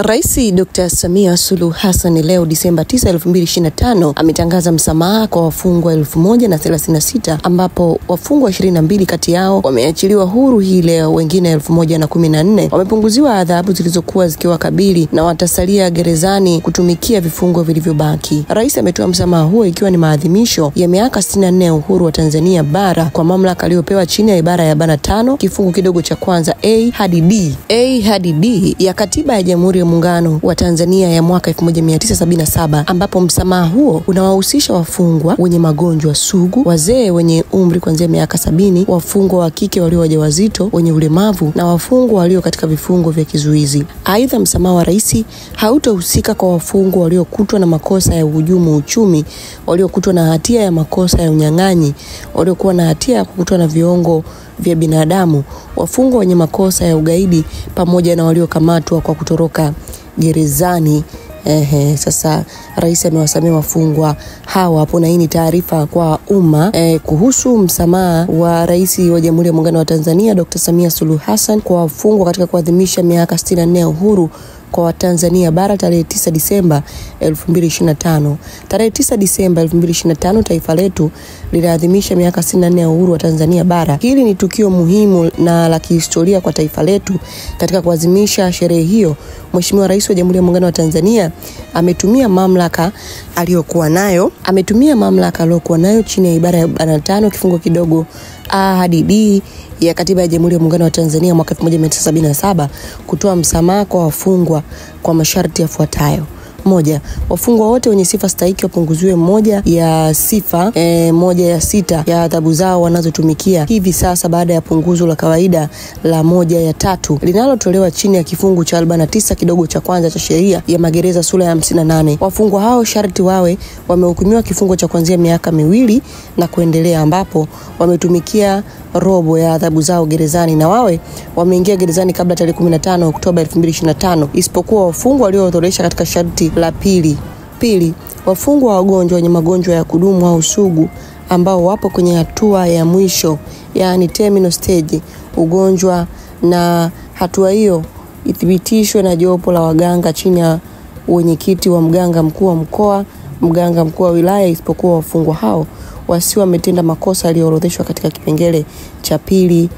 Rais Dr. Samia Suluhu Hassan leo Disemba 9, 2025 ametangaza msamaha kwa wafungwa 1036 ambapo wafungwa 22 kati yao wameachiliwa huru hii leo, wengine 1014 wamepunguziwa adhabu zilizokuwa zikiwakabili na watasalia gerezani kutumikia vifungo vilivyobaki. Rais ametoa msamaha huo ikiwa ni maadhimisho ya miaka 64 ya uhuru wa Tanzania bara kwa mamlaka aliyopewa chini ya ibara ya 5 kifungu kidogo cha kwanza A hadi D ya Katiba ya Jamhuri ya Muungano wa Tanzania ya mwaka 1977, ambapo msamaha huo unawahusisha wafungwa wenye magonjwa sugu, wazee wenye umri kuanzia miaka 70, wafungwa wa kike walio wajawazito, wenye ulemavu na wafungwa walio katika vifungo vya kizuizi. Aidha, msamaha wa rais hautahusika kwa wafungwa waliokutwa na makosa ya uhujumu uchumi, waliokutwa na hatia ya makosa ya unyang'anyi, waliokuwa na hatia ya kukutwa na viungo vya binadamu, wafungwa wenye makosa ya ugaidi pamoja na waliokamatwa kwa kutoroka gerezani. Sasa rais amewasamehe wafungwa hawa hapo, na hii ni taarifa kwa umma kuhusu msamaha wa Rais wa Jamhuri ya Muungano wa Tanzania Dr. Samia Suluhu Hassan kwa wafungwa katika kuadhimisha miaka 64 ya uhuru kwa Watanzania bara tarehe 9 Disemba 2025. Tarehe 9 Disemba 2025 taifa letu linaadhimisha miaka 64 ya uhuru wa Tanzania bara. Hili ni tukio muhimu na la kihistoria kwa taifa letu. Katika kuadhimisha sherehe hiyo, Mheshimiwa Rais wa Jamhuri ya Muungano wa Tanzania ametumia mamlaka aliyokuwa nayo chini ya ibara ya 5 kifungo kidogo A hadi D ya Katiba ya Jamhuri ya Muungano wa Tanzania mwaka 1977 kutoa msamaha kwa wafungwa kwa masharti yafuatayo. 1. Wafungwa wote wenye sifa stahiki wapunguziwe moja ya 6 ya adhabu zao wanazotumikia hivi sasa baada ya punguzo la kawaida la 1/3 linalotolewa chini ya kifungu cha 49 kidogo cha kwanza cha sheria ya magereza sura ya 58. Wafungwa hao sharti wawe wamehukumiwa kifungo cha kuanzia miaka 2 na kuendelea, ambapo wametumikia robo ya adhabu zao gerezani na wawe wameingia gerezani kabla tarehe 15 Oktoba 2025, isipokuwa wafungwa walioorodheshwa katika sharti la pili. Wafungwa wagonjwa wenye magonjwa ya kudumu au sugu ambao wapo kwenye hatua ya mwisho, yani terminal stage ugonjwa, na hatua hiyo ithibitishwe na jopo la waganga chini ya wenyekiti wa mganga mkuu wa mkoa, mganga mkuu wa wilaya, isipokuwa wafungwa hao wasio wametenda makosa yaliyoorodheshwa katika kipengele cha pili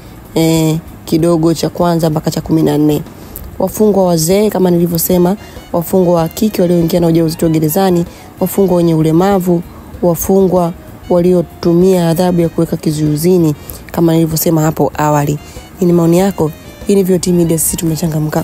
kidogo cha kwanza mpaka cha 14. Wafungwa wazee kama nilivyosema, wafungwa wa kike walioingia na ujauzito gerezani, wafungwa wenye ulemavu, wafungwa waliotumia adhabu ya kuweka kizuizini kama nilivyosema hapo awali. Hii ni maoni yako. Hii ni VOT Media, sisi tumechangamka.